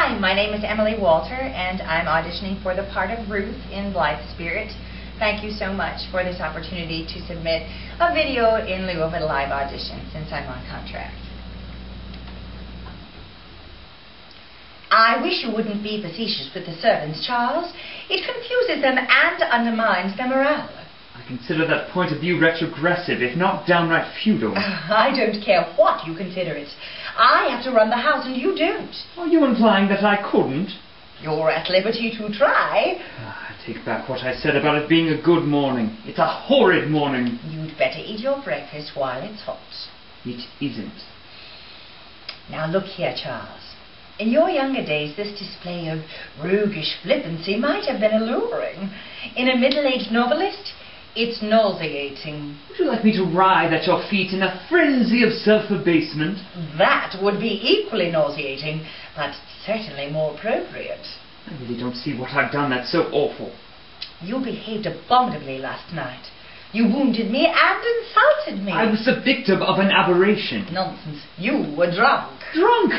Hi, my name is Emily Walter, and I'm auditioning for the part of Ruth in Blithe Spirit. Thank you so much for this opportunity to submit a video in lieu of a live audition since I'm on contract. I wish you wouldn't be facetious with the servants, Charles. It confuses them and undermines their morale. I consider that point of view retrogressive, if not downright feudal. I don't care what you consider it. I have to run the house and you don't. Are you implying that I couldn't? You're at liberty to try. I take back what I said about it being a good morning. It's a horrid morning. You'd better eat your breakfast while it's hot. It isn't. Now look here, Charles. In your younger days, this display of roguish flippancy might have been alluring. In a middle-aged novelist, it's nauseating. Would you like me to writhe at your feet in a frenzy of self-abasement? That would be equally nauseating, but certainly more appropriate. I really don't see what I've done that's so awful. You behaved abominably last night. You wounded me and insulted me. I was the victim of an aberration. Nonsense. You were drunk. Drunk?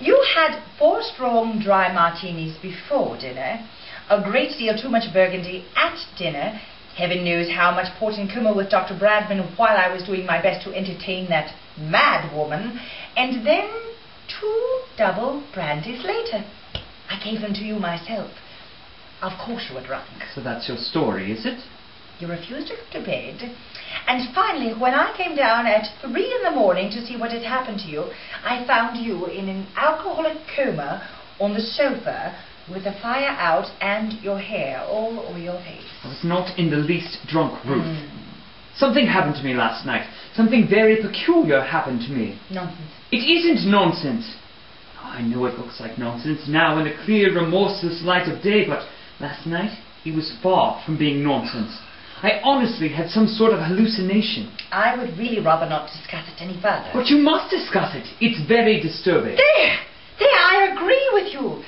You had 4 strong dry martinis before dinner, a great deal too much burgundy at dinner. Heaven knows how much port and kummer with Dr. Bradman while I was doing my best to entertain that mad woman. And then 2 double brandies later. I gave them to you myself. Of course you were drunk. So that's your story, is it? You refused to go to bed. And finally, when I came down at 3 in the morning to see what had happened to you, I found you in an alcoholic coma on the sofa with the fire out and your hair all over your face. I was not in the least drunk, Ruth. Something happened to me last night. Something very peculiar happened to me. Nonsense. It isn't nonsense. Oh, I know it looks like nonsense now in the clear, remorseless light of day, but last night it was far from being nonsense. I honestly had some sort of hallucination. I would really rather not discuss it any further. But you must discuss it. It's very disturbing. There, I agree with you.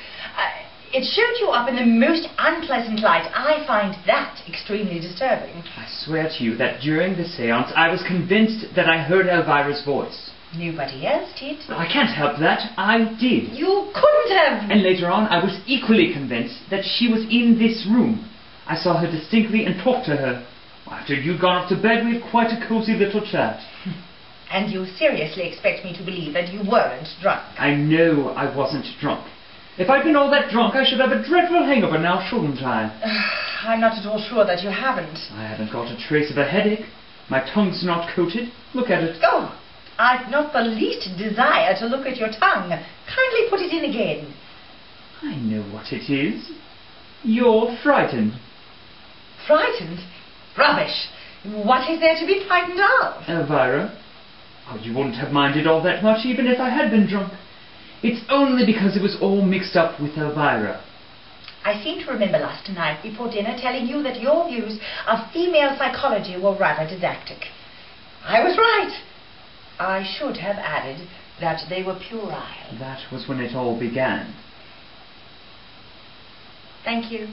It showed you up in the most unpleasant light. I find that extremely disturbing. I swear to you that during the séance I was convinced that I heard Elvira's voice. Nobody else did. I can't help that. I did. You couldn't have. And later on I was equally convinced that she was in this room. I saw her distinctly and talked to her. After you'd gone off to bed, we had quite a cosy little chat. And you seriously expect me to believe that you weren't drunk? I know I wasn't drunk. If I'd been all that drunk, I should have a dreadful hangover now, shouldn't I? I'm not at all sure that you haven't. I haven't got a trace of a headache. My tongue's not coated. Look at it. Oh, I've not the least desire to look at your tongue. Kindly put it in again. I know what it is. You're frightened. Frightened? Rubbish. What is there to be frightened of? Elvira? Oh, you wouldn't have minded all that much even if I had been drunk. It's only because it was all mixed up with Elvira. I seem to remember last night before dinner telling you that your views of female psychology were rather didactic. I was right. I should have added that they were puerile. That was when it all began. Thank you.